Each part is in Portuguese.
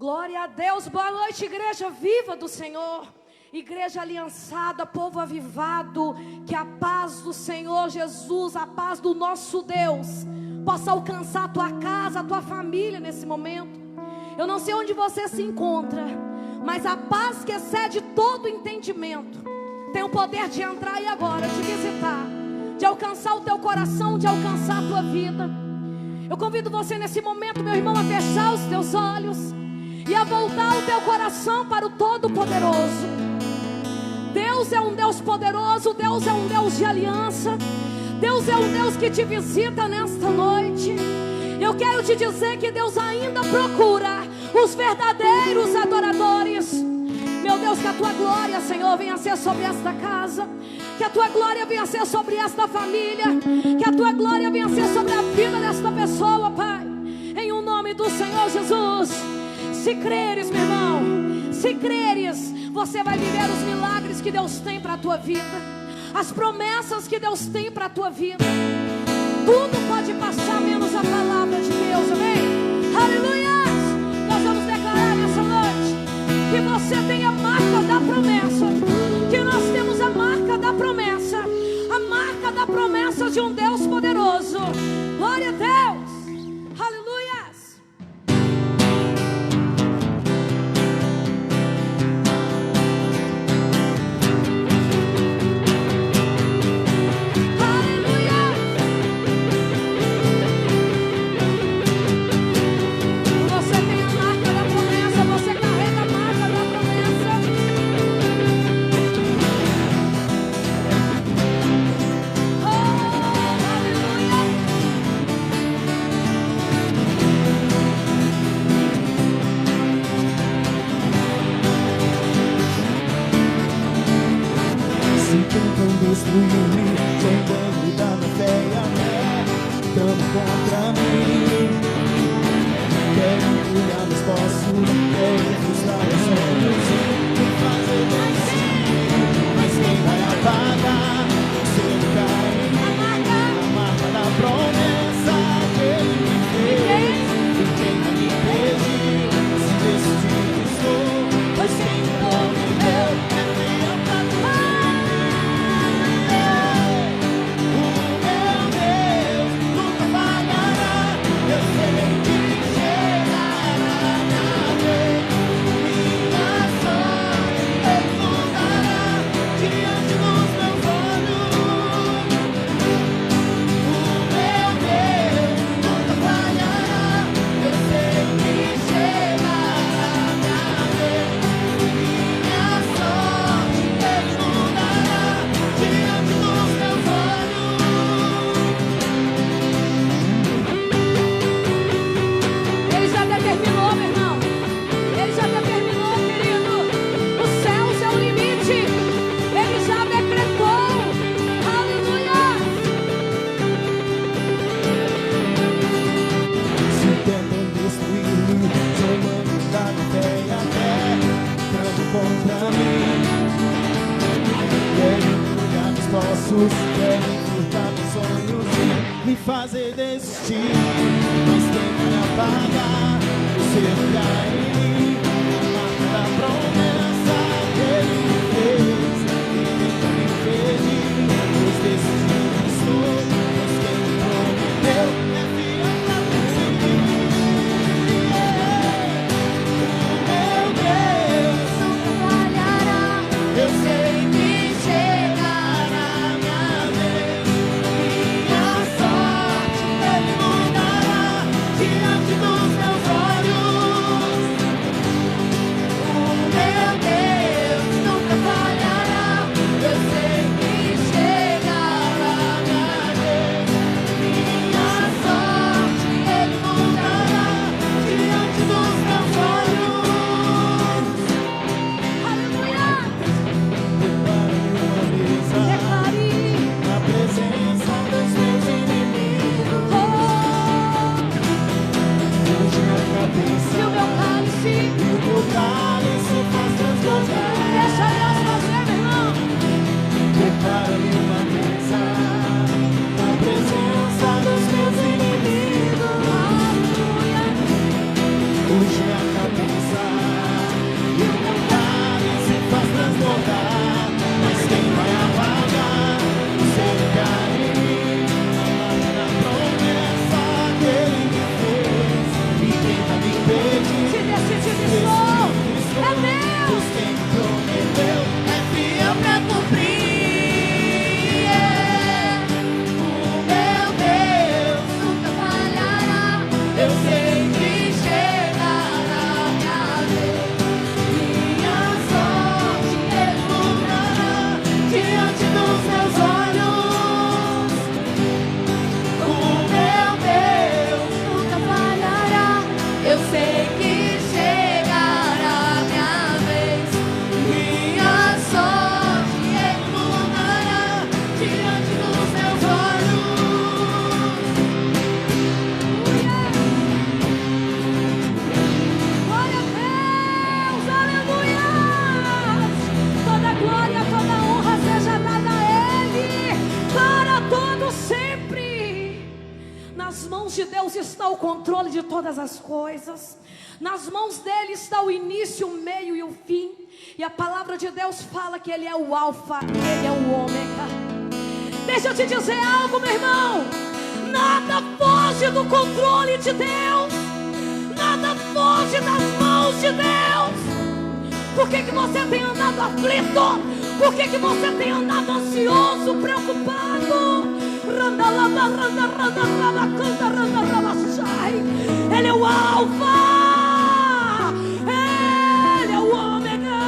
Glória a Deus, boa noite, igreja viva do Senhor, igreja aliançada, povo avivado. Que a paz do Senhor Jesus, a paz do nosso Deus possa alcançar a tua casa, a tua família nesse momento. Eu não sei onde você se encontra, mas a paz que excede todo entendimento tem o poder de entrar e agora te visitar, de alcançar o teu coração, de alcançar a tua vida. Eu convido você nesse momento, meu irmão, a fechar os teus olhos e a voltar o teu coração para o Todo-Poderoso. Deus é um Deus poderoso, Deus é um Deus de aliança, Deus é um Deus que te visita nesta noite. Eu quero te dizer que Deus ainda procura os verdadeiros adoradores. Meu Deus, que a tua glória, Senhor, venha ser sobre esta casa, que a tua glória venha ser sobre esta família, que a tua glória venha ser sobre a vida desta pessoa, Pai, em o nome do Senhor Jesus. Se creres, meu irmão, se creres, você vai viver os milagres que Deus tem para a tua vida, as promessas que Deus tem para a tua vida. Tudo pode passar menos a palavra de Deus, amém? Aleluia! Nós vamos declarar nessa noite que você tem a marca da promessa, que nós temos a marca da promessa, a marca da promessa de um Deus poderoso. Glória a Deus! Aleluia! Destruir-me, zombando da minha fé e a fé, tamo contra mim. Quero empurrar meus postos, quero frustrar meus sonhos e fazer desistir. Mas quem vai apagar o seu carinho? A marca da promessa que ele me fez. E quem vai me impedir? Se decidir estou, pois quem prometeu é fiel pra tudo. Querem furtar meus sonhos e me fazer desistir. Mas quem vai apagar o seu carinho? A marca da promessa que ele me fez. Ninguém vai me impedir, pois decidido estou. Pois quem prometeu é fiel pra cumprir. O meu Deus não falhará. Eu sei que chegará. Diante dos meus olhos, Deus está o controle de todas as coisas. Nas mãos dele está o início, o meio e o fim. E a palavra de Deus fala que ele é o alfa, ele é o ômega. Deixa eu te dizer algo, meu irmão. Nada foge do controle de Deus. Nada foge das mãos de Deus. Por que você tem andado aflito? Por que você tem andado ansioso, preocupado? Ele é o alfa, ele é o ômega.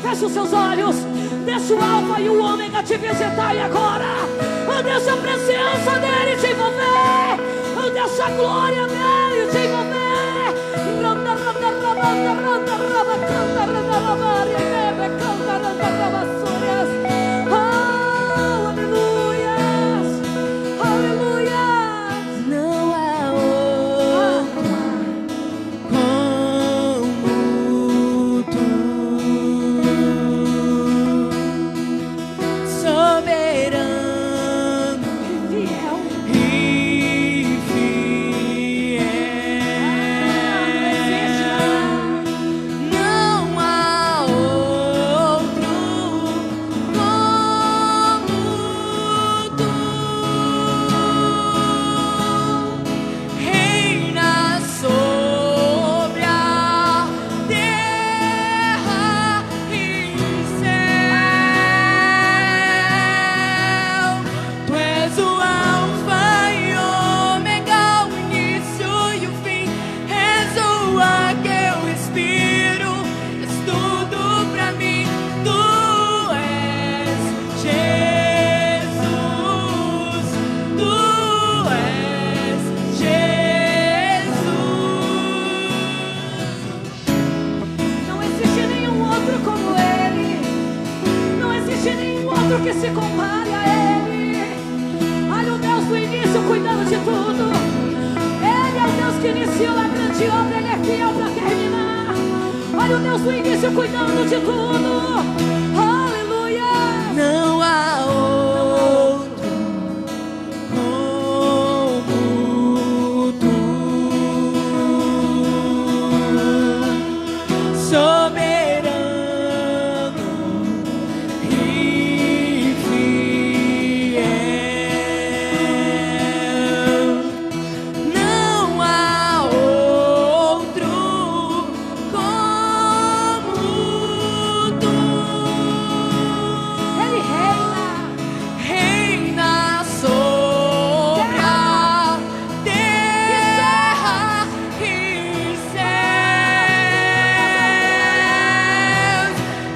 Feche os seus olhos. Deixa o alfa e o ômega te visitar e agora. Deixa a presença dele te envolver. Deixa a glória dele te envolver. Não há outro como tu, soberano e fiel. Não há outro como tu. Reina sobre a terra e céu. Tu és o alfa e ômega, o início e o fim. És o ar que eu respiro. És tudo pra mim. Tu és Jesus. Tu és Jesus. Não existe nenhum outro como ele. Não existe nenhum outro que se compare a ele. Olha o Deus do início cuidando de tudo. Ele é o Deus que iniciou a grande obra. Ele é fiel para terminar. Olha o Deus do início cuidando de tudo. Aleluia. Não há outro como tu, soberano e fiel. Não há outro como tu. Ele reina. Reina sobre a terra e céus.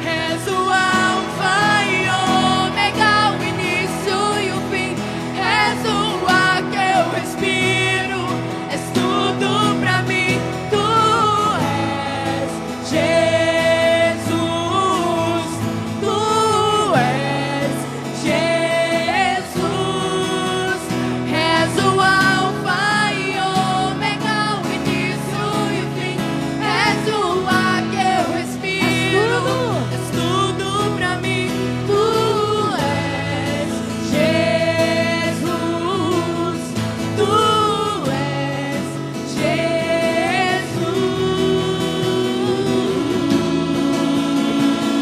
És o alfa e ômega, o início e o fim. És o ar que eu respiro. És tudo pra mim. Tu és Jesus. Tu és Jesus. És o alfa e ômega, o início e o fim. És o ar que eu respiro. És tudo pra mim. Tu és Jesus. Tu és Jesus.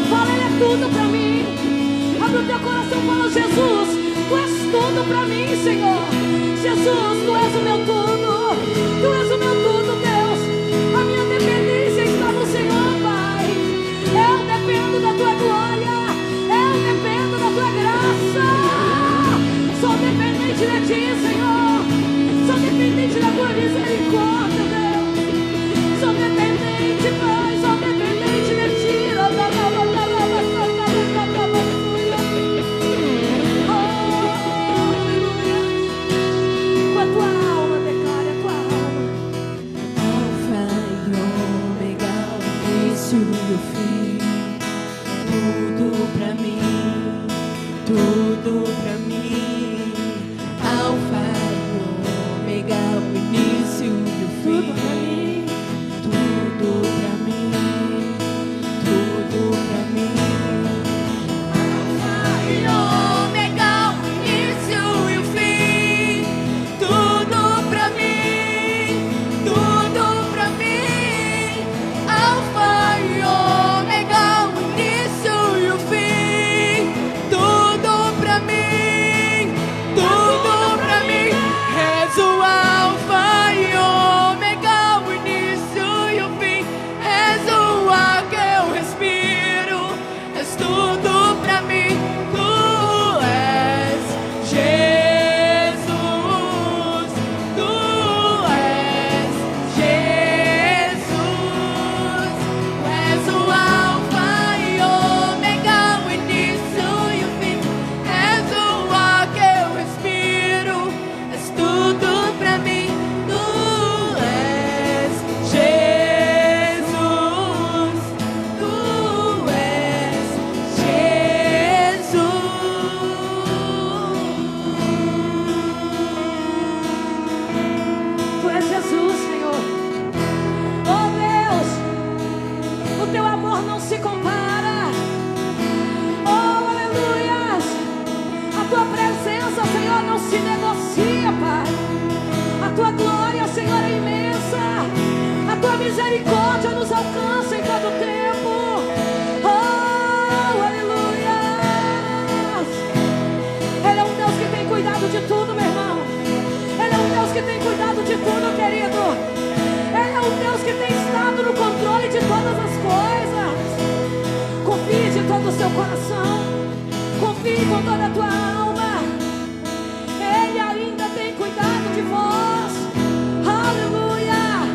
Fala, ele é tudo pra mim. Abre o teu coração e fala: Jesus, tu és tudo pra mim, Senhor. Jesus, tu és o meu tudo. Tu és o meu tudo, Deus. A minha dependência está no Senhor, Pai. Eu dependo da tua glória. Eu dependo da tua graça. Sou dependente de ti, Senhor. Sou dependente da tua misericórdia, Deus. Sou dependente, Pai. Sou dependente de ti. Com a tua alma, declara a tua alma. Alfa e ômega, o início e o fim. Tudo pra mim, tudo pra mim. Alfa e ômega, o início e o fim. Tudo pra mim, tudo pra mim. Alfa e ômega, o início e o fim. Tudo pra mim. não se negocia, Pai. A tua glória, Senhor, é imensa. A tua misericórdia nos alcança em todo tempo. Oh, aleluia. Ele é um Deus que tem cuidado de tudo, meu irmão. Ele é um Deus que tem cuidado de tudo, querido. Ele é um Deus que tem estado no controle de todas as coisas. Confie de todo o seu coração. Confie com toda a tua alma. Ele ainda tem cuidado de vós. Aleluia.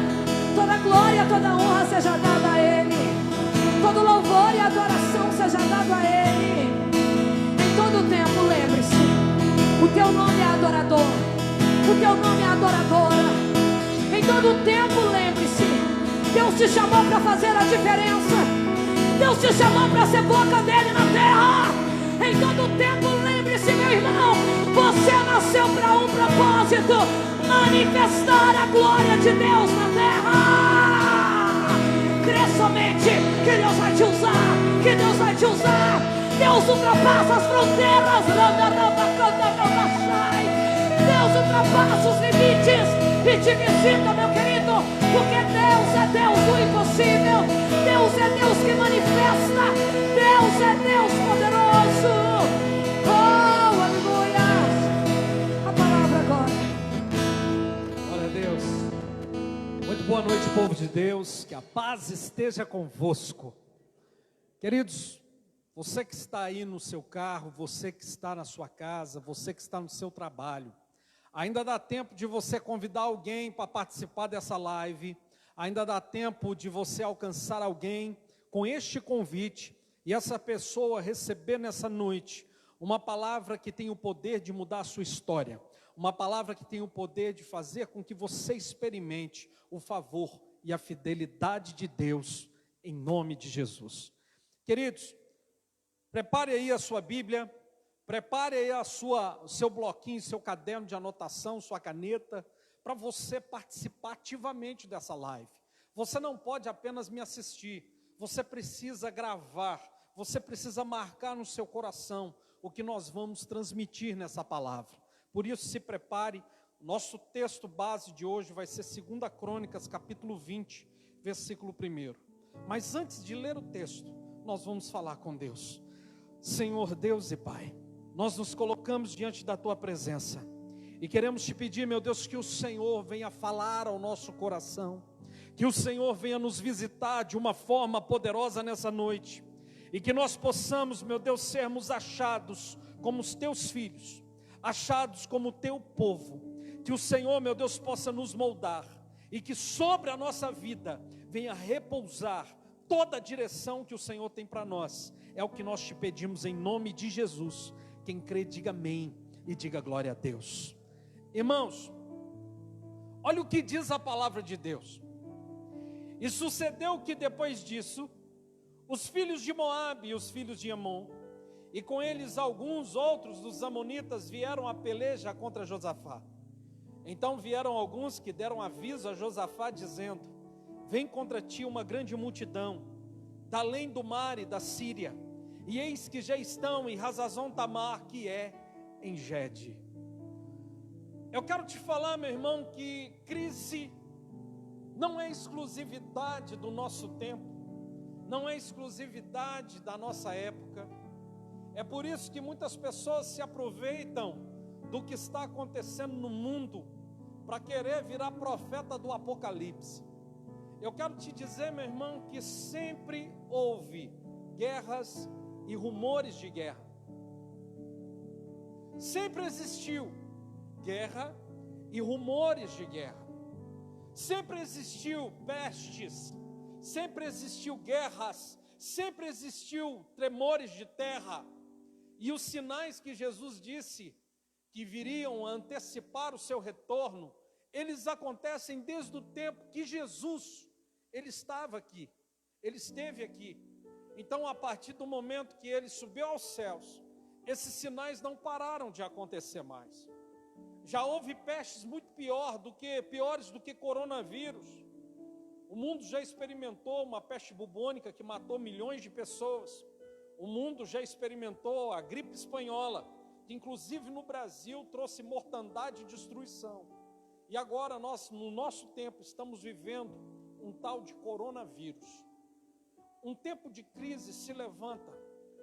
Toda glória, toda honra seja dada a Ele. Todo louvor e adoração seja dado a Ele. Em todo tempo, lembre-se, o teu nome é adorador. O teu nome é adoradora. Em todo tempo, lembre-se, Deus te chamou para fazer a diferença. Deus te chamou para ser boca dele na terra. Em todo tempo, lembre-se, meu irmão, você nasceu para um propósito: manifestar a glória de Deus na terra. Crê somente que Deus vai te usar, que Deus vai te usar. Deus ultrapassa as fronteiras. Deus ultrapassa os limites e te visita, meu querido, porque Deus é Deus do impossível. Deus é Deus que manifesta. Deus é Deus poderoso. Oh, aleluia. A palavra agora. Glória a Deus. Muito boa noite, povo de Deus. Que a paz esteja convosco. Queridos, você que está aí no seu carro, você que está na sua casa, você que está no seu trabalho, ainda dá tempo de você convidar alguém para participar dessa live. Ainda dá tempo de você alcançar alguém com este convite e essa pessoa receber nessa noite uma palavra que tem o poder de mudar a sua história. Uma palavra que tem o poder de fazer com que você experimente o favor e a fidelidade de Deus, em nome de Jesus. Queridos, prepare aí a sua Bíblia, prepare aí o seu bloquinho, seu caderno de anotação, sua caneta, para você participar ativamente dessa live. Você não pode apenas me assistir, você precisa gravar, você precisa marcar no seu coração o que nós vamos transmitir nessa palavra. Por isso, se prepare. Nosso texto base de hoje vai ser 2 Crônicas, capítulo 20, versículo 1. Mas antes de ler o texto, nós vamos falar com Deus. Senhor Deus e Pai, nós nos colocamos diante da Tua presença e queremos te pedir, meu Deus, que o Senhor venha falar ao nosso coração, que o Senhor venha nos visitar de uma forma poderosa nessa noite, e que nós possamos, meu Deus, sermos achados como os Teus filhos, achados como o Teu povo, que o Senhor, meu Deus, possa nos moldar, e que sobre a nossa vida venha repousar toda a direção que o Senhor tem para nós. É o que nós te pedimos em nome de Jesus. Quem crê, diga amém e diga glória a Deus. Irmãos, olha o que diz a palavra de Deus. E sucedeu que depois disso, os filhos de Moabe e os filhos de Amon, e com eles alguns outros dos amonitas, vieram a peleja contra Josafá. Então vieram alguns que deram aviso a Josafá, dizendo: vem contra ti uma grande multidão, da além do mar e da Síria, e eis que já estão em Hazazon Tamar, que é em Gede. Eu quero te falar, meu irmão, que crise não é exclusividade do nosso tempo, não é exclusividade da nossa época. É por isso que muitas pessoas se aproveitam do que está acontecendo no mundo para querer virar profeta do Apocalipse. Eu quero te dizer, meu irmão, que sempre houve guerras e rumores de guerra. Sempre existiu guerra e rumores de guerra. Sempre existiu pestes, sempre existiu guerras, sempre existiu tremores de terra. E os sinais que Jesus disse que viriam a antecipar o seu retorno, eles acontecem desde o tempo que Jesus, ele estava aqui, ele esteve aqui. Então, a partir do momento que ele subiu aos céus, esses sinais não pararam de acontecer mais. Já houve pestes muito piores do que coronavírus. O mundo já experimentou uma peste bubônica que matou milhões de pessoas. O mundo já experimentou a gripe espanhola, que inclusive no Brasil trouxe mortandade e destruição. E agora nós, no nosso tempo, estamos vivendo um tal de coronavírus. Um tempo de crise se levanta,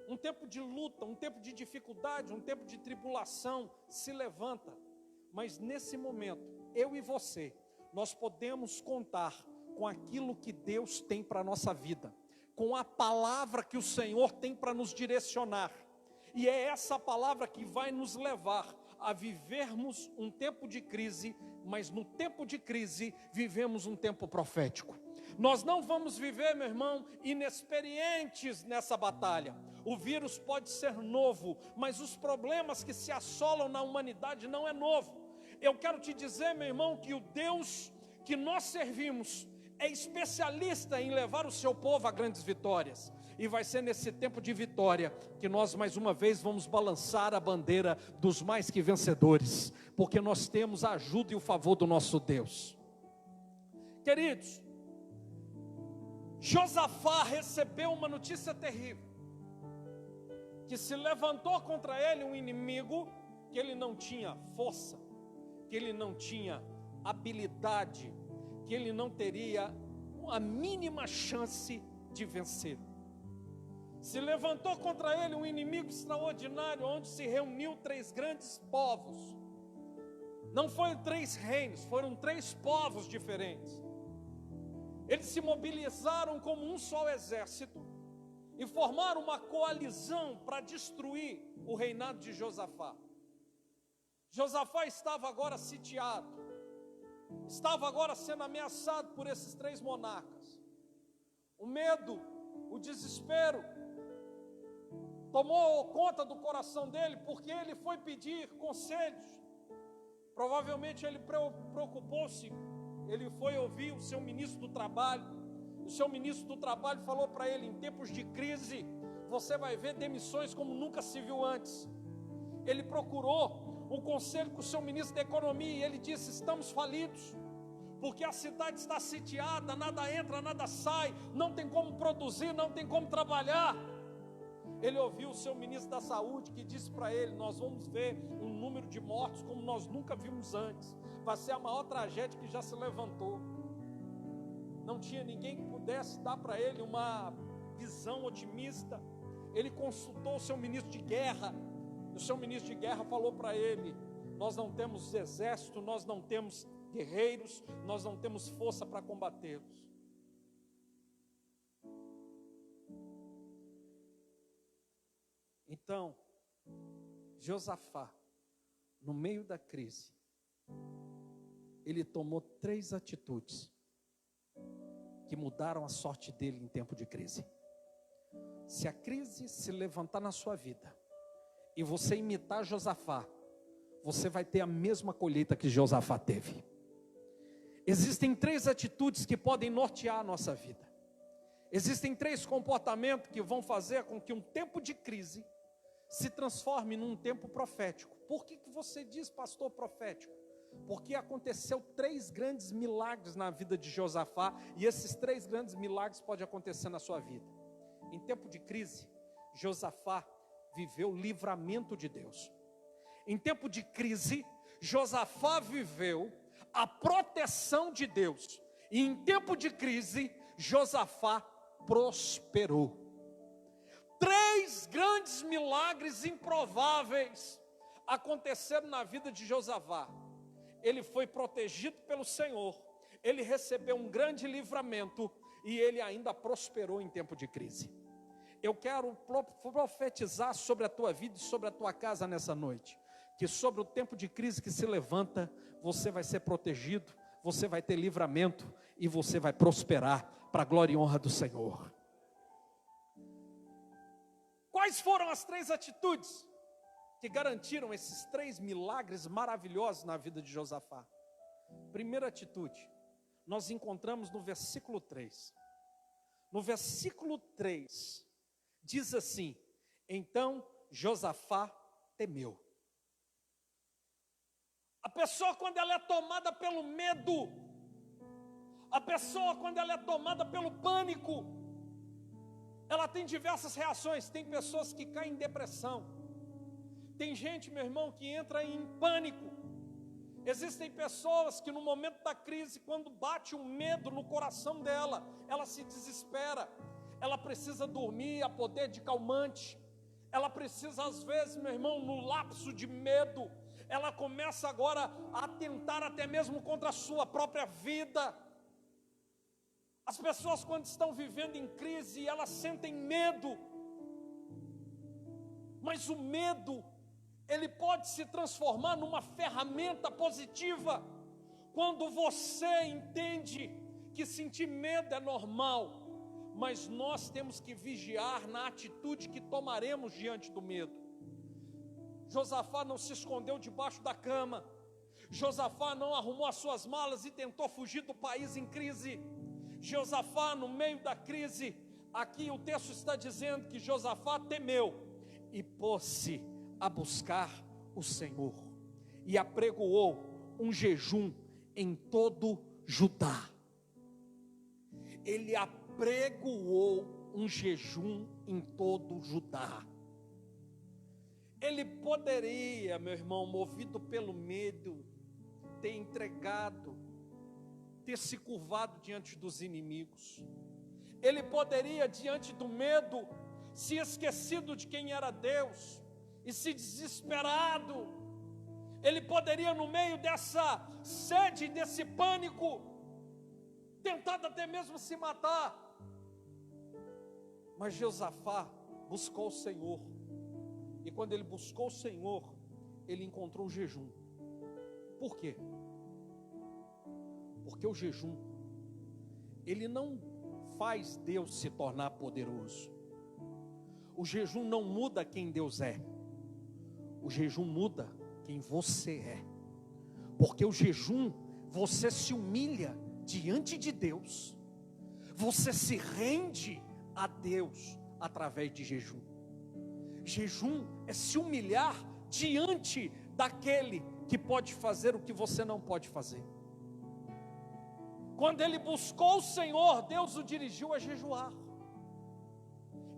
um tempo de luta, um tempo de dificuldade, um tempo de tribulação se levanta. Mas nesse momento, eu e você, nós podemos contar com aquilo que Deus tem para a nossa vida, com a palavra que o Senhor tem para nos direcionar. E é essa palavra que vai nos levar a vivermos um tempo de crise, mas no tempo de crise vivemos um tempo profético. Nós não vamos viver, meu irmão, inexperientes nessa batalha. O vírus pode ser novo, mas os problemas que se assolam na humanidade não é novo. Eu quero te dizer, meu irmão, que o Deus que nós servimos é especialista em levar o seu povo a grandes vitórias. E vai ser nesse tempo de vitória que nós mais uma vez vamos balançar a bandeira dos mais que vencedores, porque nós temos a ajuda e o favor do nosso Deus. Queridos, Josafá recebeu uma notícia terrível, que se levantou contra ele um inimigo que ele não tinha força, que ele não tinha habilidade, que ele não teria a mínima chance de vencer. Se levantou contra ele um inimigo extraordinário, onde se reuniu 3 grandes povos. Não foram 3 reinos, foram 3 povos diferentes. Eles se mobilizaram como um só exército e formaram uma coalizão para destruir o reinado de Josafá. Josafá estava agora sitiado, estava agora sendo ameaçado por esses 3 monarcas. O medo, o desespero tomou conta do coração dele, porque ele foi pedir conselhos. Provavelmente ele preocupou-se, ele foi ouvir o seu ministro do trabalho. O seu ministro do trabalho falou para ele: em tempos de crise, você vai ver demissões como nunca se viu antes. Ele procurou um conselho com o seu ministro da economia e ele disse: estamos falidos, porque a cidade está sitiada, nada entra, nada sai, não tem como produzir, não tem como trabalhar. Ele ouviu o seu ministro da saúde, que disse para ele: nós vamos ver um número de mortos como nós nunca vimos antes, vai ser a maior tragédia que já se levantou. Não tinha ninguém que pudesse dar para ele uma visão otimista. Ele consultou o seu ministro de guerra, o seu ministro de guerra falou para ele: nós não temos exército, nós não temos guerreiros, nós não temos força para combatê-los. Então, Josafá, no meio da crise, ele tomou 3 atitudes que mudaram a sorte dele em tempo de crise. Se a crise se levantar na sua vida e você imitar Josafá, você vai ter a mesma colheita que Josafá teve. Existem 3 atitudes que podem nortear a nossa vida. Existem 3 comportamentos que vão fazer com que um tempo de crise se transforme num tempo profético. Por que você diz, pastor, profético? Porque aconteceu 3 grandes milagres na vida de Josafá, e esses 3 grandes milagres podem acontecer na sua vida. Em tempo de crise, Josafá viveu o livramento de Deus. Em tempo de crise, Josafá viveu a proteção de Deus. E em tempo de crise, Josafá prosperou. 3 grandes milagres improváveis aconteceram na vida de Josafá. Ele foi protegido pelo Senhor, ele recebeu um grande livramento e ele ainda prosperou em tempo de crise. Eu quero profetizar sobre a tua vida e sobre a tua casa nessa noite, que sobre o tempo de crise que se levanta, você vai ser protegido, você vai ter livramento e você vai prosperar para a glória e honra do Senhor. Quais foram as 3 atitudes que garantiram esses 3 milagres maravilhosos na vida de Josafá? Primeira atitude, nós encontramos no versículo 3. No versículo 3, diz assim: então Josafá temeu. A pessoa, quando ela é tomada pelo medo, a pessoa, quando ela é tomada pelo pânico, ela tem diversas reações. Tem pessoas que caem em depressão, Tem gente, meu irmão, que entra em pânico. Existem pessoas que no momento da crise, quando bate um medo no coração dela, ela se desespera. Ela precisa dormir a poder de calmante. Ela precisa, às vezes, meu irmão, no lapso de medo, ela começa agora a atentar até mesmo contra a sua própria vida. As pessoas, quando estão vivendo em crise, elas sentem medo. Mas o medo, ele pode se transformar numa ferramenta positiva, quando você entende que sentir medo é normal, mas nós temos que vigiar na atitude que tomaremos diante do medo. Josafá não se escondeu debaixo da cama, Josafá não arrumou as suas malas e tentou fugir do país em crise. Josafá, no meio da crise, aqui o texto está dizendo que Josafá temeu e pôs-se a buscar o Senhor, e apregoou um jejum em todo Judá. Ele apregoou um jejum em todo Judá. Ele poderia, meu irmão, movido pelo medo, ter entregado, ter se curvado diante dos inimigos. Ele poderia, diante do medo, se esquecido de quem era Deus e se desesperado. Ele poderia, no meio dessa sede, desse pânico, tentado até mesmo se matar. Mas Josafá buscou o Senhor, e quando ele buscou o Senhor, ele encontrou o jejum. Por quê? Porque o jejum, ele não faz Deus se tornar poderoso. O jejum não muda quem Deus é. O jejum muda quem você é. Porque o jejum, você se humilha diante de Deus. Você se rende a Deus através de jejum. Jejum é se humilhar diante daquele que pode fazer o que você não pode fazer. Quando ele buscou o Senhor, Deus o dirigiu a jejuar.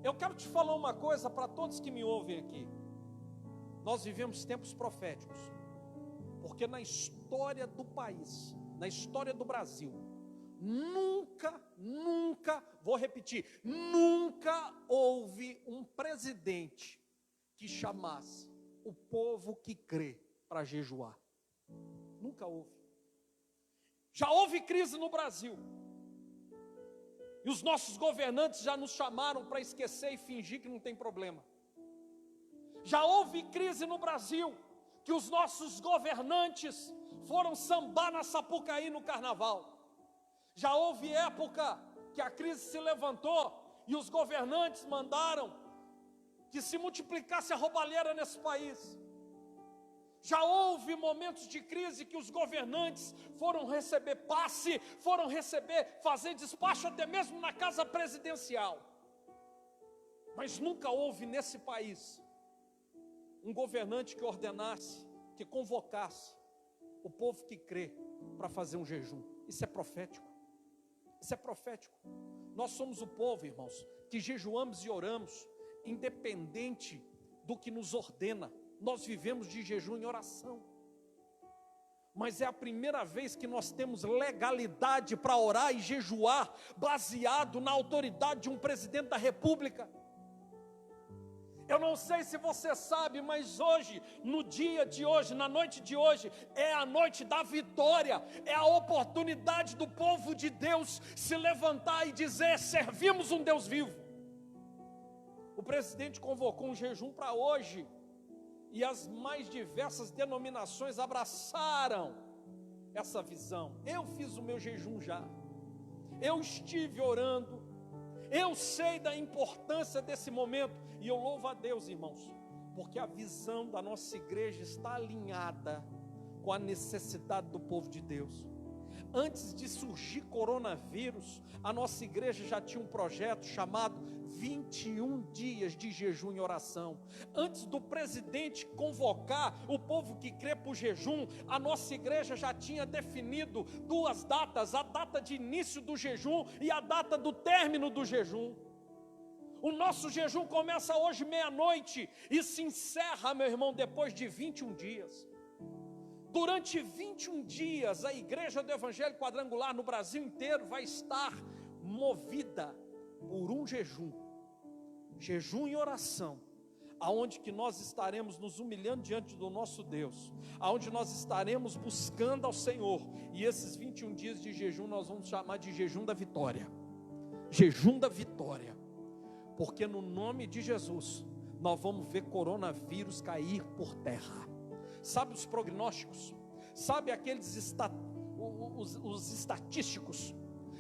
Eu quero te falar uma coisa para todos que me ouvem aqui. Nós vivemos tempos proféticos, porque na história do país, na história do Brasil, nunca, vou repetir, nunca houve um presidente que chamasse o povo que crê para jejuar. Nunca houve. Já houve crise no Brasil, e os nossos governantes já nos chamaram para esquecer e fingir que não tem problema. Já houve crise no Brasil, que os nossos governantes foram sambar na Sapucaí no carnaval. Já houve época que a crise se levantou e os governantes mandaram que se multiplicasse a roubalheira nesse país. Já houve momentos de crise que os governantes foram receber passe, fazer despacho até mesmo na casa presidencial. Mas nunca houve nesse país um governante que ordenasse, que convocasse o povo que crê para fazer um jejum. Isso é profético. Isso é profético. Nós somos o povo, irmãos, que jejuamos e oramos, independente do que nos ordena. Nós vivemos de jejum e oração. Mas é a primeira vez que nós temos legalidade para orar e jejuar, baseado na autoridade de um presidente da República. Eu não sei se você sabe, mas hoje, no dia de hoje, na noite de hoje, é a noite da vitória, é a oportunidade do povo de Deus se levantar e dizer: servimos um Deus vivo. O presidente convocou um jejum para hoje, e as mais diversas denominações abraçaram essa visão. Eu fiz o meu jejum já, eu estive orando, eu sei da importância desse momento, e eu louvo a Deus, irmãos, porque a visão da nossa igreja está alinhada com a necessidade do povo de Deus. Antes de surgir coronavírus, a nossa igreja já tinha um projeto chamado 21 dias de jejum e oração. Antes do presidente convocar o povo que crê para o jejum, a nossa igreja já tinha definido duas datas: a data de início do jejum e a data do término do jejum. O nosso jejum começa hoje meia-noite e se encerra, meu irmão, depois de 21 dias. Durante 21 dias, a igreja do Evangelho Quadrangular no Brasil inteiro vai estar movida por um jejum e oração, aonde que nós estaremos nos humilhando diante do nosso Deus, aonde nós estaremos buscando ao Senhor, e esses 21 dias de jejum nós vamos chamar de jejum da vitória, porque no nome de Jesus, nós vamos ver coronavírus cair por terra. Sabe os prognósticos? Sabe aqueles os estatísticos?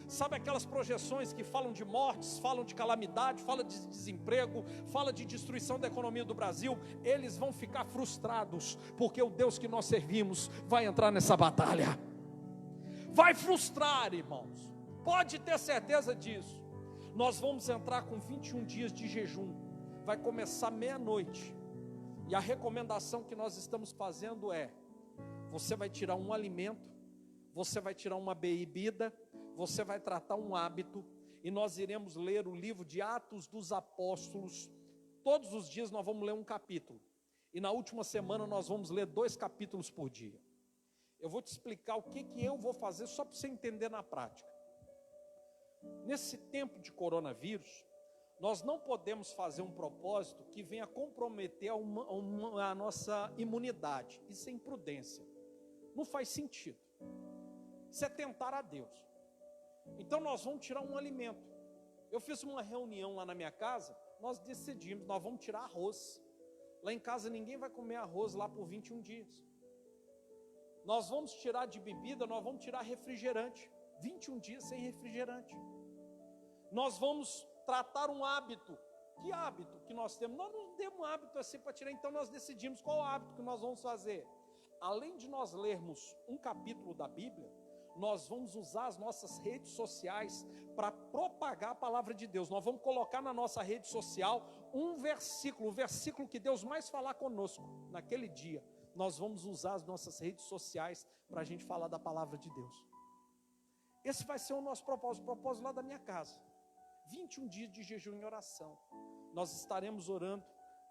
Sabe aquelas projeções que falam de mortes, falam de calamidade, falam de desemprego, falam de destruição da economia do Brasil? Eles vão ficar frustrados, porque o Deus que nós servimos vai entrar nessa batalha. Vai frustrar, irmãos, pode ter certeza disso. Nós vamos entrar com 21 dias de jejum, vai começar meia-noite. E a recomendação que nós estamos fazendo é: você vai tirar um alimento, você vai tirar uma bebida, você vai tratar um hábito, e nós iremos ler o livro de Atos dos Apóstolos. Todos os dias nós vamos ler um capítulo, e na última semana nós vamos ler 2 capítulos por dia. Eu vou te explicar o que eu vou fazer, só para você entender na prática. Nesse tempo de coronavírus, nós não podemos fazer um propósito que venha comprometer a nossa imunidade. Isso é imprudência, não faz sentido. Isso é tentar a Deus. Então nós vamos tirar um alimento. Eu fiz uma reunião lá na minha casa, nós decidimos, nós vamos tirar arroz. Lá em casa ninguém vai comer arroz lá por 21 dias. Nós vamos tirar de bebida, nós vamos tirar refrigerante. 21 dias sem refrigerante. Nós vamos tratar um hábito. Que hábito que nós temos? Nós não temos um hábito assim para tirar, então nós decidimos qual hábito que nós vamos fazer. Além de nós lermos um capítulo da Bíblia, nós vamos usar as nossas redes sociais para propagar a palavra de Deus. Nós vamos colocar na nossa rede social um versículo, o versículo que Deus mais falar conosco naquele dia. Nós vamos usar as nossas redes sociais para a gente falar da palavra de Deus. Esse vai ser o nosso propósito lá da minha casa. 21 dias de jejum e oração. Nós estaremos orando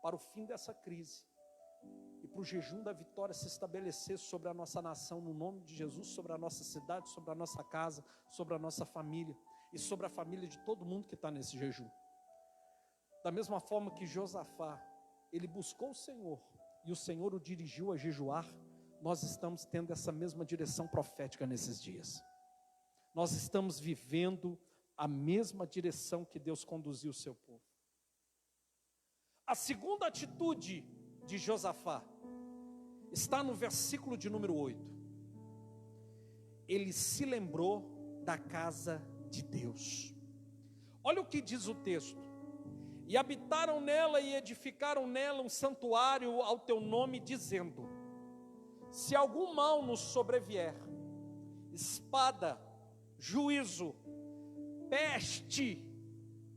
para o fim dessa crise e para o jejum da vitória se estabelecer sobre a nossa nação, no nome de Jesus, sobre a nossa cidade, sobre a nossa casa, sobre a nossa família e sobre a família de todo mundo que está nesse jejum. Da mesma forma que Josafá, ele buscou o Senhor e o Senhor o dirigiu a jejuar, nós estamos tendo essa mesma direção profética nesses dias. Nós estamos vivendo a mesma direção que Deus conduziu o seu povo. A segunda atitude de Josafá está no versículo de número 8. Ele se lembrou da casa de Deus. Olha o que diz o texto: e habitaram nela e edificaram nela um santuário ao teu nome, dizendo: se algum mal nos sobrevier, espada, juízo,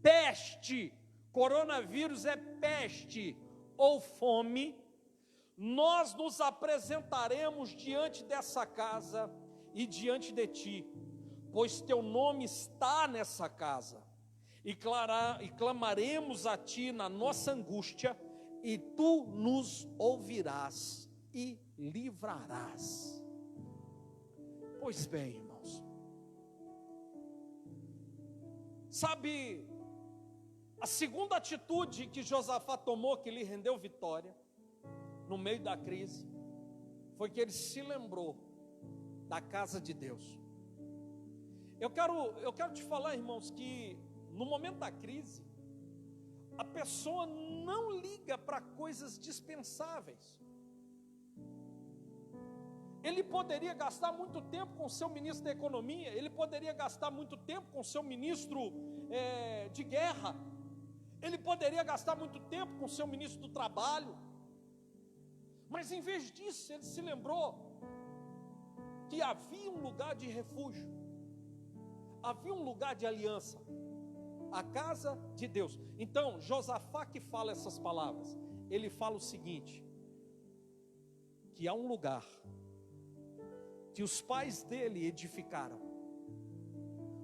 peste, coronavírus é peste, ou fome, nós nos apresentaremos diante dessa casa e diante de ti, pois teu nome está nessa casa, e clamaremos a ti na nossa angústia, e tu nos ouvirás e livrarás. Pois bem, irmãos, sabe, a segunda atitude que Josafá tomou, que lhe rendeu vitória no meio da crise, foi que ele se lembrou da casa de Deus. Eu quero te falar, irmãos, que no momento da crise, a pessoa não liga para coisas dispensáveis. Ele poderia gastar muito tempo com o seu ministro da economia, ele poderia gastar muito tempo com o seu ministro de guerra, ele poderia gastar muito tempo com o seu ministro do trabalho, mas em vez disso, ele se lembrou que havia um lugar de refúgio, havia um lugar de aliança, a casa de Deus. Então, Josafá que fala essas palavras, ele fala o seguinte: que há um lugar que os pais dele edificaram,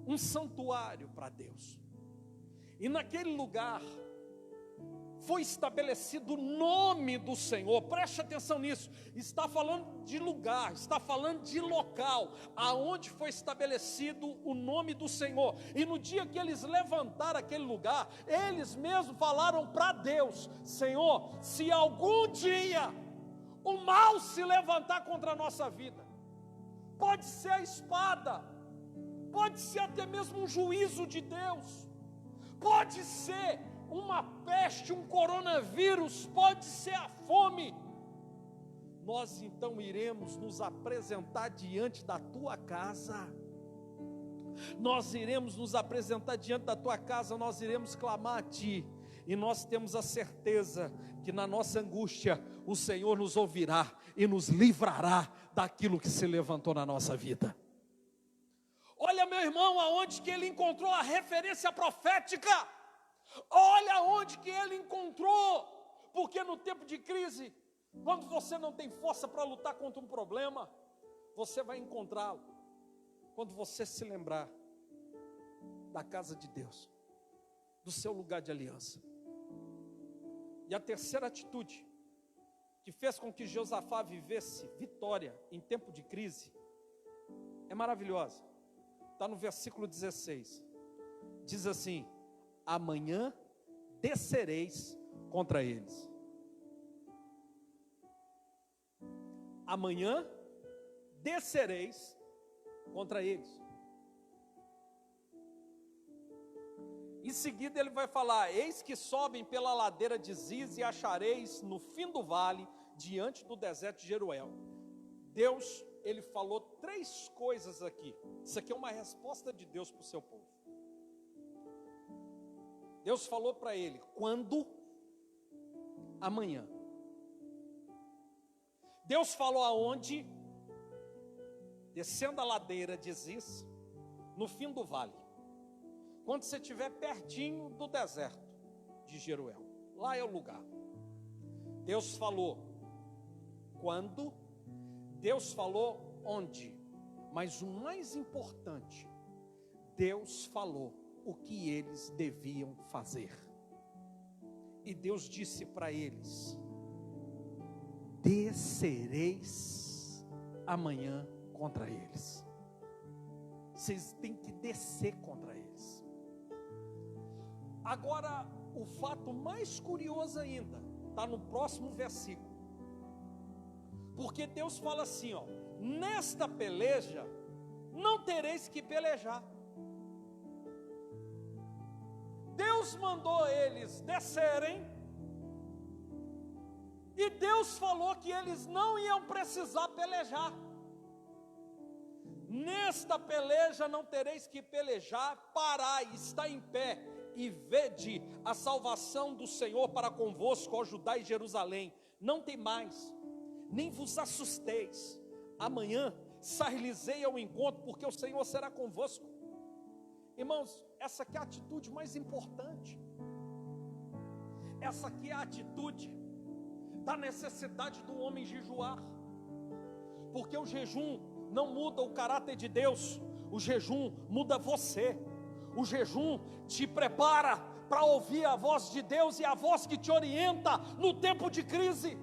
um santuário para Deus. E naquele lugar foi estabelecido o nome do Senhor. Preste atenção nisso. Está falando de lugar, está falando de local, aonde foi estabelecido o nome do Senhor. E no dia que eles levantaram aquele lugar, eles mesmos falaram para Deus: Senhor, se algum dia o mal se levantar contra a nossa vida, pode ser a espada, pode ser até mesmo um juízo de Deus, pode ser uma peste, um coronavírus, pode ser a fome, nós então iremos nos apresentar diante da tua casa, nós iremos nos apresentar diante da tua casa, nós iremos clamar a ti, e nós temos a certeza que na nossa angústia o Senhor nos ouvirá e nos livrará daquilo que se levantou na nossa vida. Olha, meu irmão, aonde que ele encontrou a referência profética. Olha onde que ele encontrou, porque no tempo de crise, quando você não tem força para lutar contra um problema, você vai encontrá-lo, quando você se lembrar da casa de Deus, do seu lugar de aliança. E a terceira atitude, que fez com que Josafá vivesse vitória em tempo de crise, é maravilhosa, está no versículo 16, diz assim: amanhã descereis contra eles. Amanhã descereis contra eles. Em seguida ele vai falar: eis que sobem pela ladeira de Ziz e achareis no fim do vale, diante do deserto de Jeruel. Deus, ele falou 3 coisas aqui. Isso aqui é uma resposta de Deus para o seu povo. Deus falou para ele: quando? Amanhã. Deus falou aonde? Descendo a ladeira de Ziz, no fim do vale, quando você estiver pertinho do deserto de Jeruel, lá é o lugar. Deus falou quando, Deus falou onde, mas o mais importante, Deus falou o que eles deviam fazer. E Deus disse para eles: descereis amanhã contra eles. Vocês têm que descer contra eles. Agora, o fato mais curioso ainda está no próximo versículo, porque Deus fala assim, ó: nesta peleja não tereis que pelejar. Deus mandou eles descerem, e Deus falou que eles não iam precisar pelejar. Nesta peleja não tereis que pelejar, parai, está em pé, e vede a salvação do Senhor para convosco, ó Judá e Jerusalém. Não tem mais, nem vos assusteis. Amanhã sair-lhes-ei ao encontro, porque o Senhor será convosco. Irmãos, essa aqui é a atitude mais importante. Essa aqui é a atitude da necessidade do homem jejuar, porque o jejum não muda o caráter de Deus, o jejum muda você. O jejum te prepara para ouvir a voz de Deus, e a voz que te orienta no tempo de crise.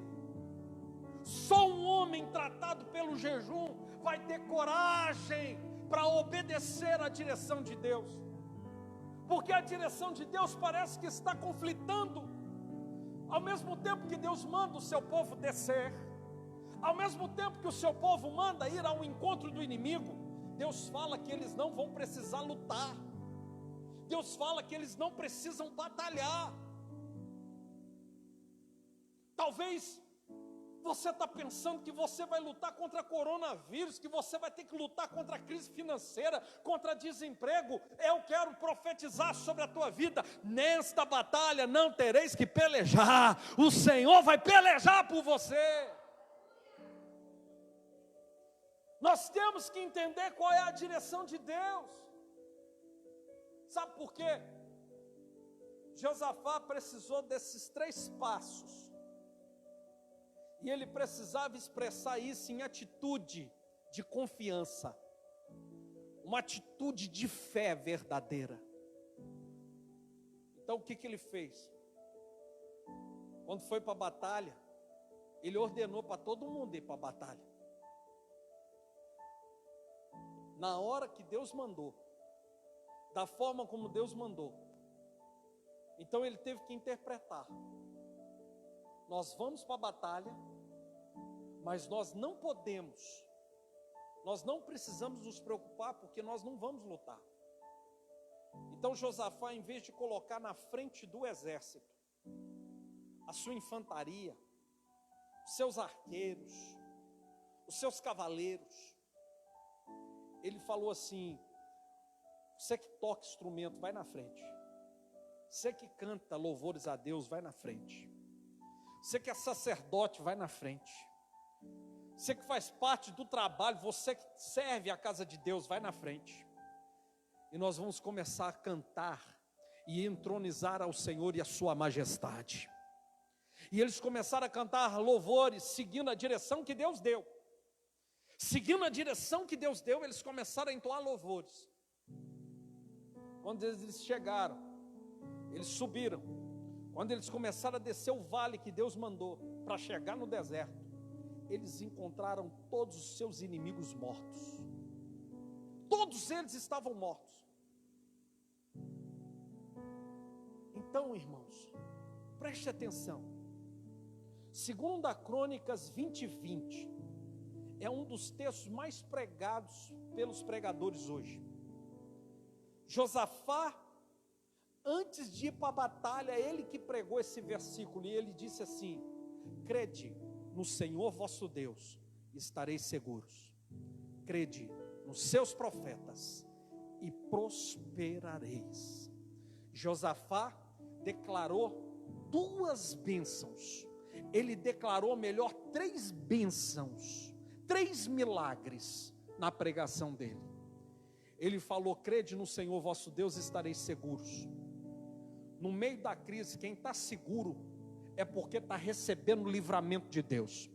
Só um homem tratado pelo jejum vai ter coragem para obedecer à direção de Deus, porque a direção de Deus parece que está conflitando. Ao mesmo tempo que Deus manda o seu povo descer, ao mesmo tempo que o seu povo manda ir ao encontro do inimigo, Deus fala que eles não vão precisar lutar. Deus fala que eles não precisam batalhar. Talvez você está pensando que você vai lutar contra coronavírus, que você vai ter que lutar contra a crise financeira, contra desemprego. Eu quero profetizar sobre a tua vida: nesta batalha não tereis que pelejar, o Senhor vai pelejar por você. Nós temos que entender qual é a direção de Deus. Sabe por quê? Josafá precisou desses 3 passos, e ele precisava expressar isso em atitude de confiança, uma atitude de fé verdadeira. Então o que ele fez? Quando foi para a batalha, ele ordenou para todo mundo ir para a batalha. Na hora que Deus mandou, da forma como Deus mandou. Então ele teve que interpretar. Nós vamos para a batalha, mas nós não podemos, nós não precisamos nos preocupar, porque nós não vamos lutar. Então Josafá, em vez de colocar na frente do exército a sua infantaria, os seus arqueiros, os seus cavaleiros, ele falou assim: você que toca instrumento, vai na frente. Você que canta louvores a Deus, vai na frente. Você que é sacerdote, vai na frente. Você que faz parte do trabalho, você que serve a casa de Deus, vai na frente. E nós vamos começar a cantar e entronizar ao Senhor e a sua majestade. E eles começaram a cantar louvores, seguindo a direção que Deus deu. Seguindo a direção que Deus deu, eles começaram a entoar louvores. Quando eles chegaram, eles subiram. Quando eles começaram a descer o vale que Deus mandou para chegar no deserto, eles encontraram todos os seus inimigos mortos. Todos eles estavam mortos. Então, irmãos, preste atenção. Segunda Crônicas 20:20 é um dos textos mais pregados pelos pregadores hoje. Josafá, antes de ir para a batalha, ele que pregou esse versículo, e ele disse assim: crede no Senhor vosso Deus, estareis seguros. Crede nos seus profetas e prosperareis. Josafá declarou duas bênçãos. Ele declarou, melhor, 3 bênçãos, 3 milagres na pregação dele. Ele falou: crede no Senhor vosso Deus, estareis seguros. No meio da crise, quem está seguro é porque está recebendo o livramento de Deus.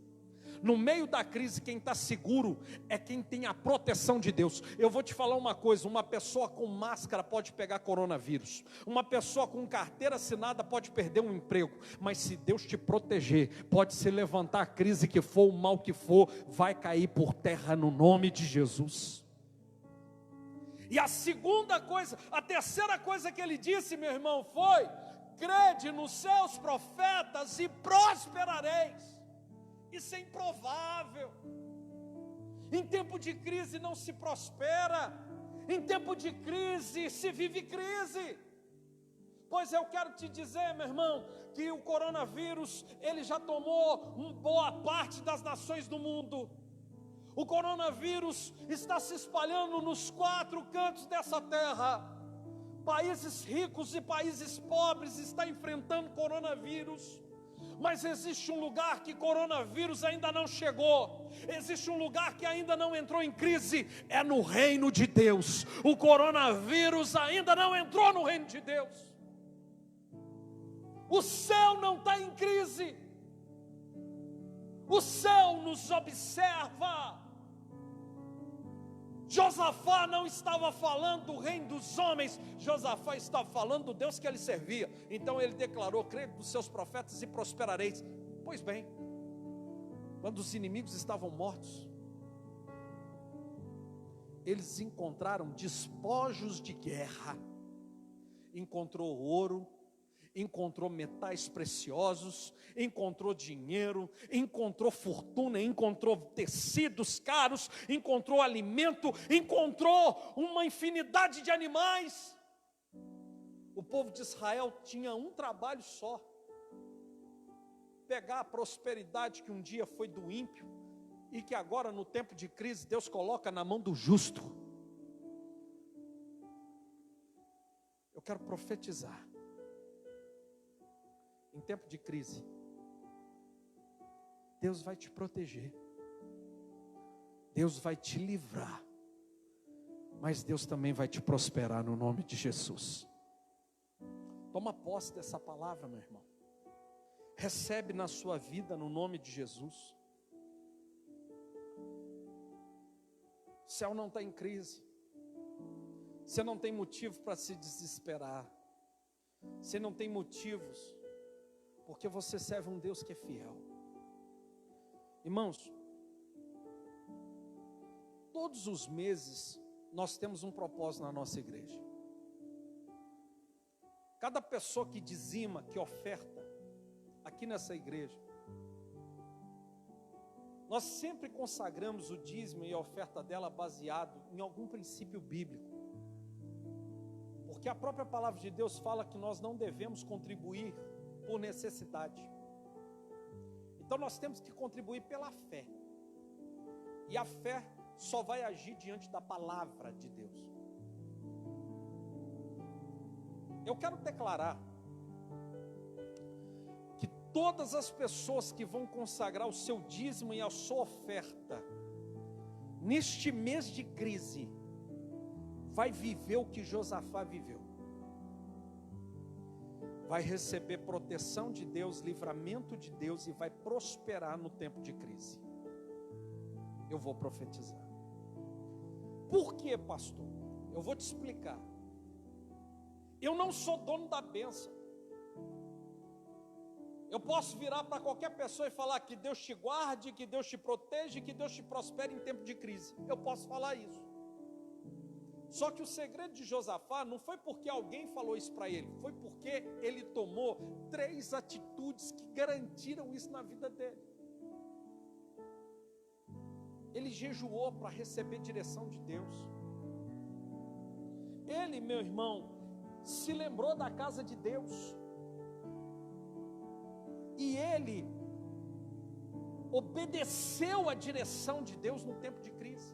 No meio da crise, quem está seguro é quem tem a proteção de Deus. Eu vou te falar uma coisa: uma pessoa com máscara pode pegar coronavírus, uma pessoa com carteira assinada pode perder um emprego, mas se Deus te proteger, pode se levantar a crise que for, o mal que for, vai cair por terra no nome de Jesus. E a segunda coisa, a terceira coisa que ele disse, meu irmão, foi: crede nos seus profetas e prosperareis. Isso é improvável. Em tempo de crise não se prospera. Em tempo de crise se vive crise. Pois eu quero te dizer, meu irmão, que o coronavírus, ele já tomou boa parte das nações do mundo. O coronavírus está se espalhando nos 4 cantos dessa terra. Países ricos e países pobres estão enfrentando coronavírus. Mas existe um lugar que coronavírus ainda não chegou. Existe um lugar que ainda não entrou em crise. É no reino de Deus. O coronavírus ainda não entrou no reino de Deus. O céu não está em crise. O céu nos observa. Josafá não estava falando do reino dos homens, Josafá estava falando do Deus que ele servia. Então ele declarou: crede nos seus profetas e prosperareis. Pois bem, quando os inimigos estavam mortos, eles encontraram despojos de guerra. Encontrou ouro, encontrou metais preciosos, encontrou dinheiro, encontrou fortuna, encontrou tecidos caros, encontrou alimento, encontrou uma infinidade de animais. O povo de Israel tinha um trabalho só: pegar a prosperidade que um dia foi do ímpio e que agora, no tempo de crise, Deus coloca na mão do justo. Eu quero profetizar: em tempo de crise, Deus vai te proteger, Deus vai te livrar, mas Deus também vai te prosperar no nome de Jesus. Toma posse dessa palavra, meu irmão. Recebe na sua vida no nome de Jesus. O céu não está em crise. Você não tem motivo para se desesperar. Você não tem motivos, porque você serve um Deus que é fiel. Irmãos, todos os meses nós temos um propósito na nossa igreja. Cada pessoa que dizima, que oferta aqui nessa igreja, nós sempre consagramos o dízimo e a oferta dela baseado em algum princípio bíblico. Porque a própria palavra de Deus fala que nós não devemos contribuir por necessidade. Então nós temos que contribuir pela fé. E a fé só vai agir diante da palavra de Deus. Eu quero declarar que todas as pessoas que vão consagrar o seu dízimo e a sua oferta neste mês de crise, vai viver o que Josafá viveu. Vai receber proteção de Deus, livramento de Deus e vai prosperar no tempo de crise. Eu vou profetizar. Por quê, pastor? Eu vou te explicar. Eu não sou dono da bênção. Eu posso virar para qualquer pessoa e falar que Deus te guarde, que Deus te proteja, que Deus te prospere em tempo de crise. Eu posso falar isso. Só que o segredo de Josafá não foi porque alguém falou isso para ele, foi porque ele tomou 3 atitudes que garantiram isso na vida dele. Ele jejuou para receber direção de Deus. Ele, meu irmão, se lembrou da casa de Deus. E ele obedeceu a direção de Deus no tempo de crise.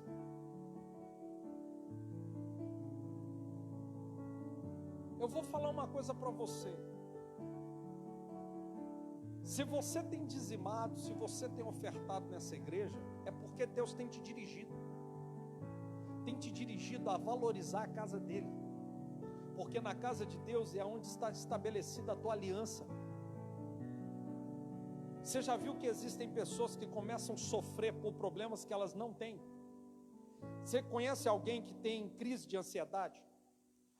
Eu vou falar uma coisa para você. Se você tem dizimado, se você tem ofertado nessa igreja, é porque Deus tem te dirigido. Tem te dirigido a valorizar a casa dele. Porque na casa de Deus é onde está estabelecida a tua aliança. Você já viu que existem pessoas que começam a sofrer por problemas que elas não têm? Você conhece alguém que tem crise de ansiedade?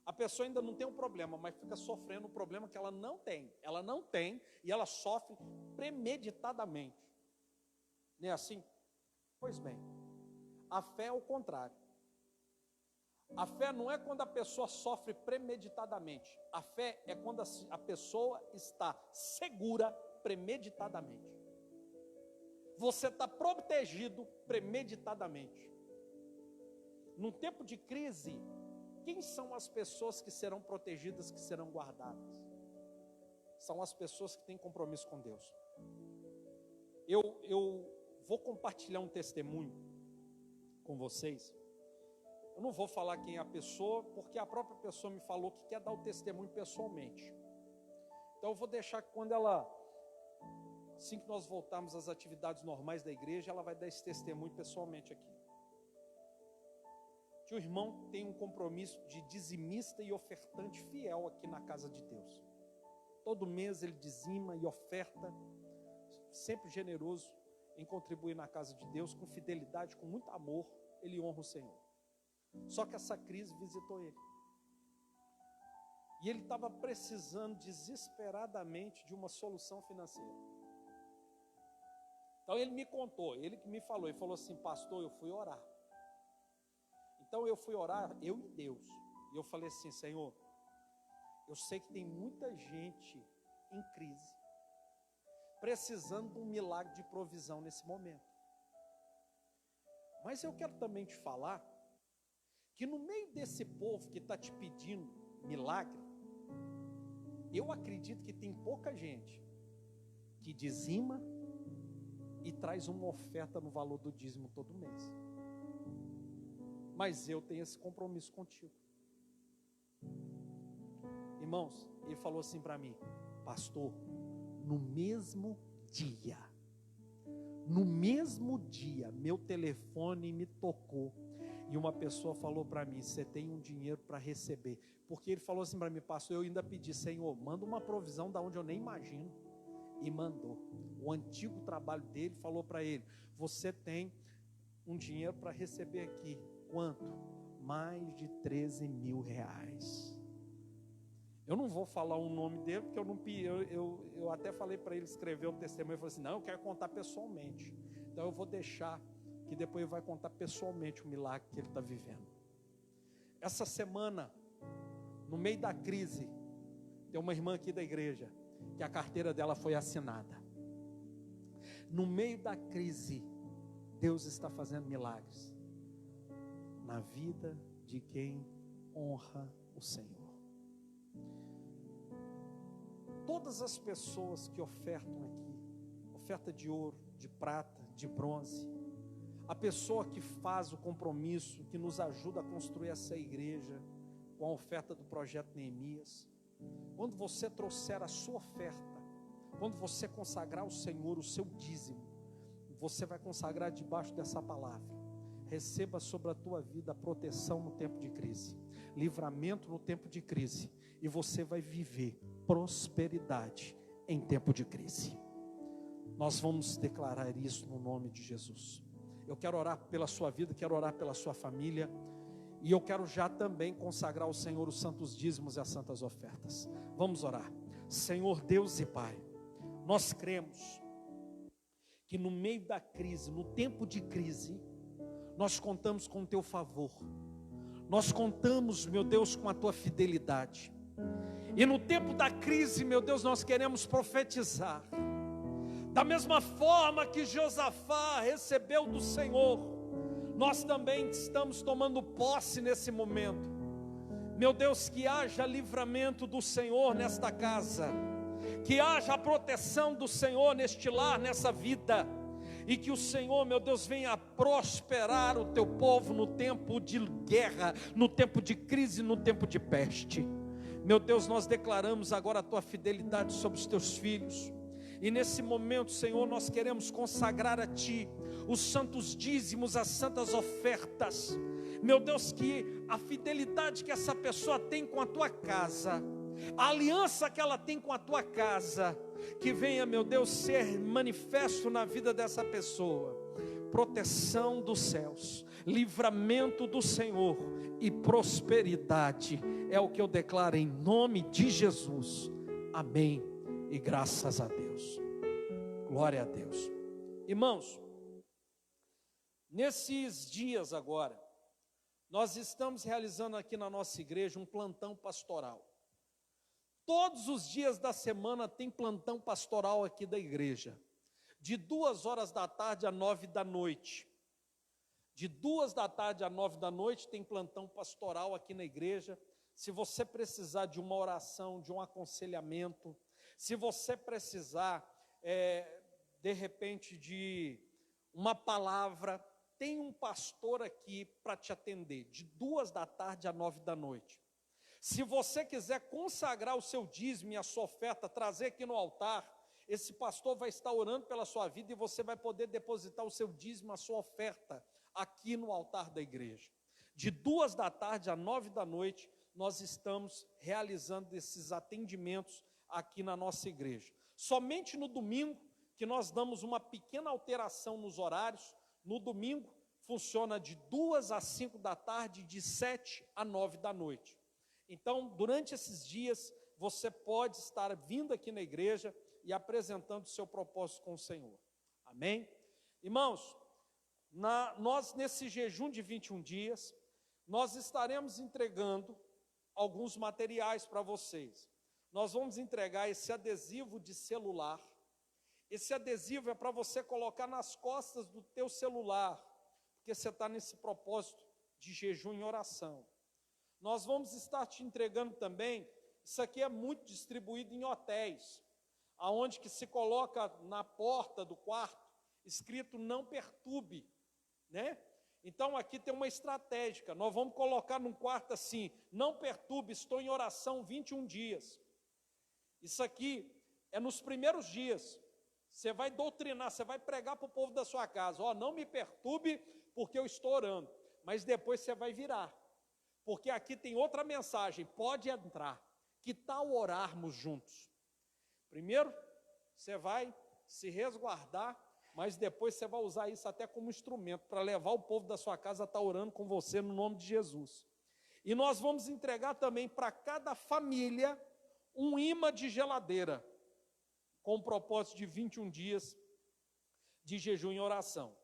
A pessoa ainda não tem um problema, mas fica sofrendo um problema que ela não tem. Ela não tem e ela sofre premeditadamente. Não é assim? Pois bem, a fé é o contrário. A fé não é quando a pessoa sofre premeditadamente. A fé é quando a pessoa está segura premeditadamente. Você está protegido premeditadamente. Num tempo de crise, quem são as pessoas que serão protegidas, que serão guardadas? São as pessoas que têm compromisso com Deus. Eu vou compartilhar um testemunho com vocês. Eu não vou falar quem é a pessoa, porque a própria pessoa me falou que quer dar o testemunho pessoalmente. Então eu vou deixar que quando ela, assim que nós voltarmos às atividades normais da igreja, ela vai dar esse testemunho pessoalmente aqui. Que o irmão tem um compromisso de dizimista e ofertante fiel aqui na casa de Deus. Todo mês ele dizima e oferta, sempre generoso em contribuir na casa de Deus, com fidelidade, com muito amor, ele honra o Senhor. Só que essa crise visitou ele. E ele estava precisando desesperadamente de uma solução financeira. Então ele me contou, ele que me falou, ele falou assim: pastor, eu fui orar. Então eu fui orar, eu e Deus, e eu falei assim: Senhor, eu sei que tem muita gente em crise, precisando de um milagre de provisão nesse momento. Mas eu quero também te falar, que no meio desse povo que está te pedindo milagre, eu acredito que tem pouca gente que dizima e traz uma oferta no valor do dízimo todo mês. Mas eu tenho esse compromisso contigo. Irmãos, ele falou assim para mim: pastor, no mesmo dia, meu telefone me tocou e uma pessoa falou para mim: você tem um dinheiro para receber. Porque ele falou assim para mim: pastor, eu ainda pedi, Senhor, manda uma provisão da onde eu nem imagino. E mandou. O antigo trabalho dele falou para ele: você tem um dinheiro para receber aqui. Quanto? Mais de 13 mil reais. Eu não vou falar o nome dele, porque eu até falei para ele escrever o testemunho. Ele falou assim: não, eu quero contar pessoalmente. Então eu vou deixar, que depois ele vai contar pessoalmente o milagre que ele está vivendo. Essa semana, no meio da crise, tem uma irmã aqui da igreja, que a carteira dela foi assinada. No meio da crise, Deus está fazendo milagres na vida de quem honra o Senhor. Todas as pessoas que ofertam aqui, oferta de ouro, de prata, de bronze, a pessoa que faz o compromisso, que nos ajuda a construir essa igreja, com a oferta do projeto Neemias, quando você trouxer a sua oferta, quando você consagrar ao Senhor o seu dízimo, você vai consagrar debaixo dessa palavra: receba sobre a tua vida a proteção no tempo de crise, livramento no tempo de crise, e você vai viver prosperidade em tempo de crise. Nós vamos declarar isso no nome de Jesus. Eu quero orar pela sua vida, quero orar pela sua família, e eu quero já também consagrar ao Senhor os santos dízimos e as santas ofertas. Vamos orar. Senhor Deus e Pai, nós cremos que no meio da crise, no tempo de crise, nós contamos com o teu favor, nós contamos, meu Deus, com a tua fidelidade. E no tempo da crise, meu Deus, nós queremos profetizar. Da mesma forma que Josafá recebeu do Senhor, nós também estamos tomando posse nesse momento. Meu Deus, que haja livramento do Senhor nesta casa, que haja a proteção do Senhor neste lar, nessa vida, e que o Senhor, meu Deus, venha prosperar o teu povo no tempo de guerra, no tempo de crise, no tempo de peste. Meu Deus, nós declaramos agora a tua fidelidade sobre os teus filhos, e nesse momento, Senhor, nós queremos consagrar a Ti os santos dízimos, as santas ofertas. Meu Deus, que a fidelidade que essa pessoa tem com a Tua casa, a aliança que ela tem com a Tua casa, que venha, meu Deus, ser manifesto na vida dessa pessoa. Proteção dos céus, livramento do Senhor e prosperidade, é o que eu declaro em nome de Jesus. Amém e graças a Deus. Glória a Deus. Irmãos, nesses dias agora, nós estamos realizando aqui na nossa igreja um plantão pastoral. Todos os dias da semana tem plantão pastoral aqui da igreja, de 2 da tarde a 9 da noite. De 2 da tarde a 9 da noite tem plantão pastoral aqui na igreja. Se você precisar de uma oração, de um aconselhamento, se você precisar, de repente, de uma palavra, tem um pastor aqui para te atender, de 2 da tarde a 9 da noite. Se você quiser consagrar o seu dízimo e a sua oferta, trazer aqui no altar, esse pastor vai estar orando pela sua vida e você vai poder depositar o seu dízimo, a sua oferta, aqui no altar da igreja. De 2 da tarde a 9 da noite, nós estamos realizando esses atendimentos aqui na nossa igreja. Somente no domingo, que nós damos uma pequena alteração nos horários. No domingo, funciona de 2 às 5 da tarde, de 7 a 9 da noite. Então, durante esses dias, você pode estar vindo aqui na igreja e apresentando o seu propósito com o Senhor. Amém? Irmãos, nós nesse jejum de 21 dias, nós estaremos entregando alguns materiais para vocês. Nós vamos entregar esse adesivo de celular. Esse adesivo é para você colocar nas costas do teu celular, porque você está nesse propósito de jejum e oração. Nós vamos estar te entregando também, isso aqui é muito distribuído em hotéis, aonde que se coloca na porta do quarto, escrito não perturbe, né? Então aqui tem uma estratégia, nós vamos colocar num quarto assim, não perturbe, estou em oração 21 dias. Isso aqui é nos primeiros dias, você vai doutrinar, você vai pregar para o povo da sua casa, não me perturbe porque eu estou orando, mas depois você vai virar, porque aqui tem outra mensagem, pode entrar, que tal orarmos juntos? Primeiro, você vai se resguardar, mas depois você vai usar isso até como instrumento, para levar o povo da sua casa a estar orando com você no nome de Jesus. E nós vamos entregar também para cada família um imã de geladeira, com o propósito de 21 dias de jejum e oração.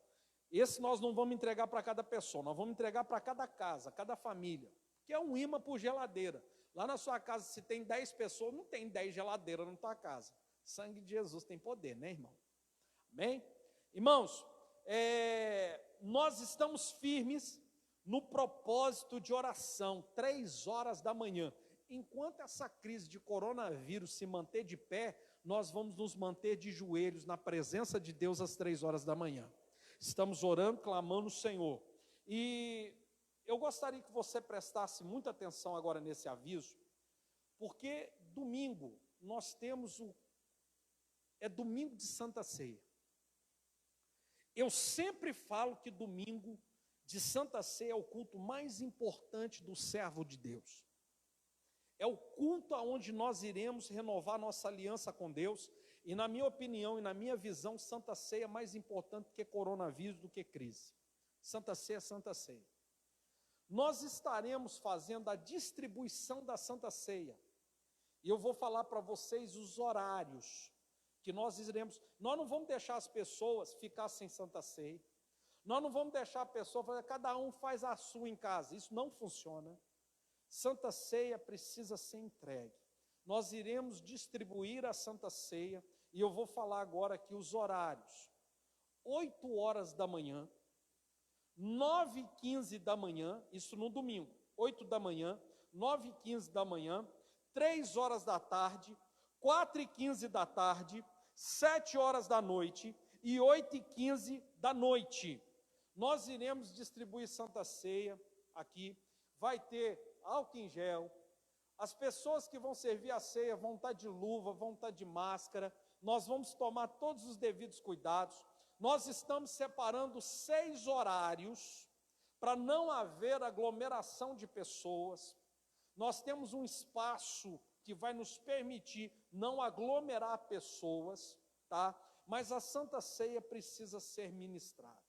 Esse nós não vamos entregar para cada pessoa, nós vamos entregar para cada casa, cada família, que é um imã por geladeira. Lá na sua casa, se tem 10 pessoas, não tem 10 geladeiras na tua casa. Sangue de Jesus tem poder, né, irmão? Amém? Irmãos, nós estamos firmes no propósito de oração, 3 horas da manhã. Enquanto essa crise de coronavírus se manter de pé, nós vamos nos manter de joelhos na presença de Deus às 3 horas da manhã. Estamos orando, clamando o Senhor. E eu gostaria que você prestasse muita atenção agora nesse aviso, porque domingo nós temos domingo de Santa Ceia. Eu sempre falo que domingo de Santa Ceia é o culto mais importante do servo de Deus. É o culto onde nós iremos renovar nossa aliança com Deus. E na minha opinião e na minha visão, Santa Ceia é mais importante do que coronavírus, do que crise. Santa Ceia é Santa Ceia. Nós estaremos fazendo a distribuição da Santa Ceia. E eu vou falar para vocês os horários que nós iremos. Nós não vamos deixar as pessoas ficar sem Santa Ceia. Nós não vamos deixar a pessoa fazer, cada um faz a sua em casa. Isso não funciona. Santa Ceia precisa ser entregue. Nós iremos distribuir a Santa Ceia. E eu vou falar agora aqui os horários. 8 horas da manhã, 9h15 da manhã, isso no domingo, 8 da manhã, 9h15 da manhã, 3 horas da tarde, 4h15 da tarde, 7 horas da noite e 8h15 da noite. Nós iremos distribuir Santa Ceia aqui, vai ter álcool em gel, as pessoas que vão servir a ceia vão estar de luva, vão estar de máscara, nós vamos tomar todos os devidos cuidados. Nós estamos separando 6 horários para não haver aglomeração de pessoas. Nós temos um espaço que vai nos permitir não aglomerar pessoas, tá? Mas a Santa Ceia precisa ser ministrada.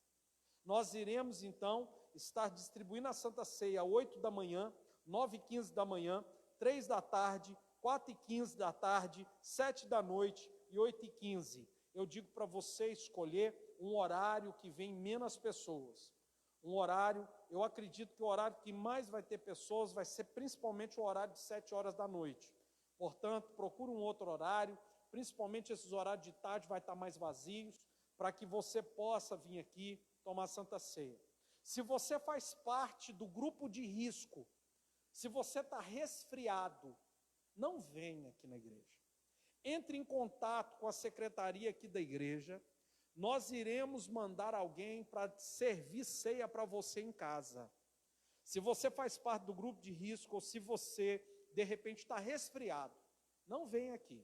Nós iremos, então, estar distribuindo a Santa Ceia 8 da manhã, 9h15 da manhã, 3 da tarde, 4h15 da tarde, 7 da noite e 8h15. Eu digo para você escolher um horário que vem menos pessoas. Um horário, eu acredito que o horário que mais vai ter pessoas vai ser principalmente o horário de 7 horas da noite. Portanto, procure um outro horário, principalmente esses horários de tarde vai estar mais vazios, para que você possa vir aqui tomar Santa Ceia. Se você faz parte do grupo de risco, se você está resfriado, não venha aqui na igreja. Entre em contato com a secretaria aqui da igreja, nós iremos mandar alguém para servir ceia para você em casa. Se você faz parte do grupo de risco, ou se você, de repente, está resfriado, não venha aqui.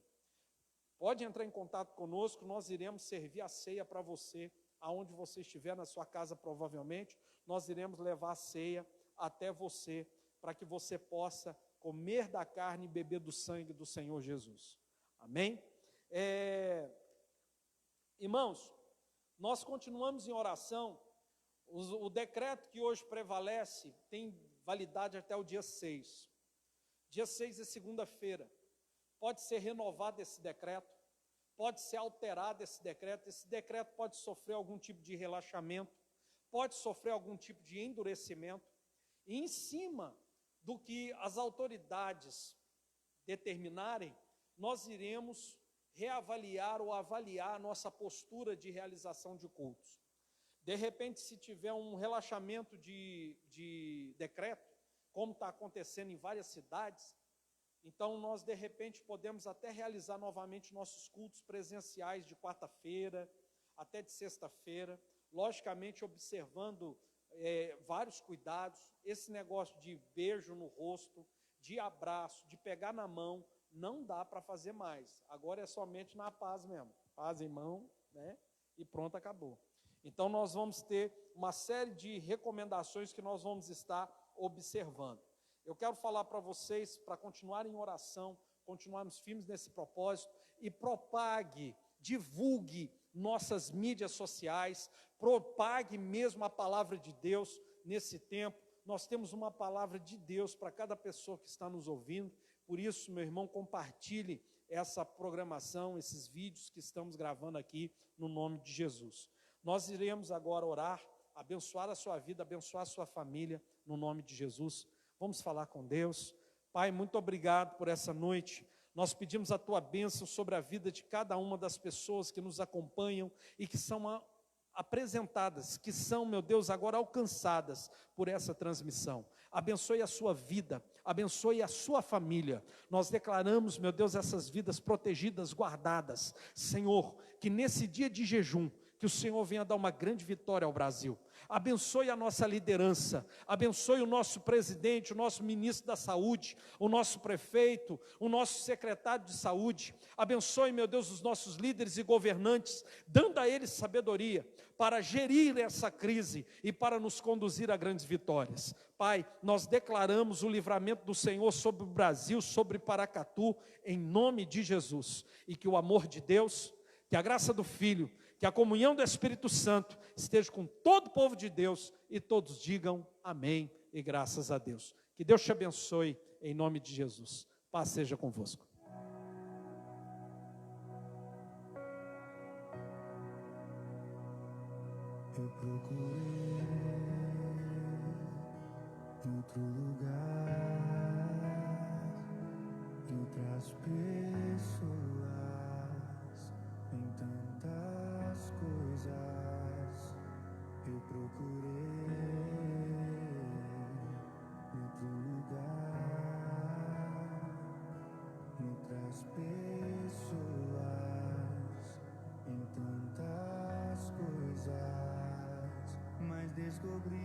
Pode entrar em contato conosco, nós iremos servir a ceia para você, aonde você estiver, na sua casa provavelmente, nós iremos levar a ceia até você, para que você possa comer da carne e beber do sangue do Senhor Jesus. Amém? Irmãos, nós continuamos em oração. O decreto que hoje prevalece tem validade até o dia 6. Dia 6 é segunda-feira. Pode ser renovado esse decreto, pode ser alterado esse decreto pode sofrer algum tipo de relaxamento, pode sofrer algum tipo de endurecimento. E em cima do que as autoridades determinarem, nós iremos reavaliar ou avaliar a nossa postura de realização de cultos. De repente, se tiver um relaxamento de decreto, como está acontecendo em várias cidades, então nós de repente podemos até realizar novamente nossos cultos presenciais de quarta-feira até de sexta-feira, logicamente observando vários cuidados. Esse negócio de beijo no rosto, de abraço, de pegar na mão, não dá para fazer mais. Agora é somente na paz mesmo. Paz em mão, né? E pronto, acabou. Então nós vamos ter uma série de recomendações que nós vamos estar observando. Eu quero falar para vocês, para continuarem em oração, continuarmos firmes nesse propósito, e propague, divulgue nossas mídias sociais, propague mesmo a palavra de Deus nesse tempo. Nós temos uma palavra de Deus para cada pessoa que está nos ouvindo. Por isso, meu irmão, compartilhe essa programação, esses vídeos que estamos gravando aqui, no nome de Jesus. Nós iremos agora orar, abençoar a sua vida, abençoar a sua família, no nome de Jesus. Vamos falar com Deus. Pai, muito obrigado por essa noite. Nós pedimos a tua bênção sobre a vida de cada uma das pessoas que nos acompanham e que são apresentadas, que são, meu Deus, agora alcançadas por essa transmissão. Abençoe a sua vida, abençoe a sua família. Nós declaramos, meu Deus, essas vidas protegidas, guardadas. Senhor, que nesse dia de jejum, que o Senhor venha dar uma grande vitória ao Brasil. Abençoe a nossa liderança, abençoe o nosso presidente, o nosso ministro da saúde, o nosso prefeito, o nosso secretário de saúde. Abençoe, meu Deus, os nossos líderes e governantes, dando a eles sabedoria para gerir essa crise e para nos conduzir a grandes vitórias. Pai, nós declaramos o livramento do Senhor sobre o Brasil, sobre Paracatu, em nome de Jesus. E que o amor de Deus, que a graça do Filho, que a comunhão do Espírito Santo esteja com todo o povo de Deus e todos digam amém e graças a Deus. Que Deus te abençoe em nome de Jesus. Paz seja convosco. Eu procurei em outro lugar, em outras pessoas, em tantas coisas. Eu procurei em outro lugar, em outras pessoas, em tantas coisas, mas descobri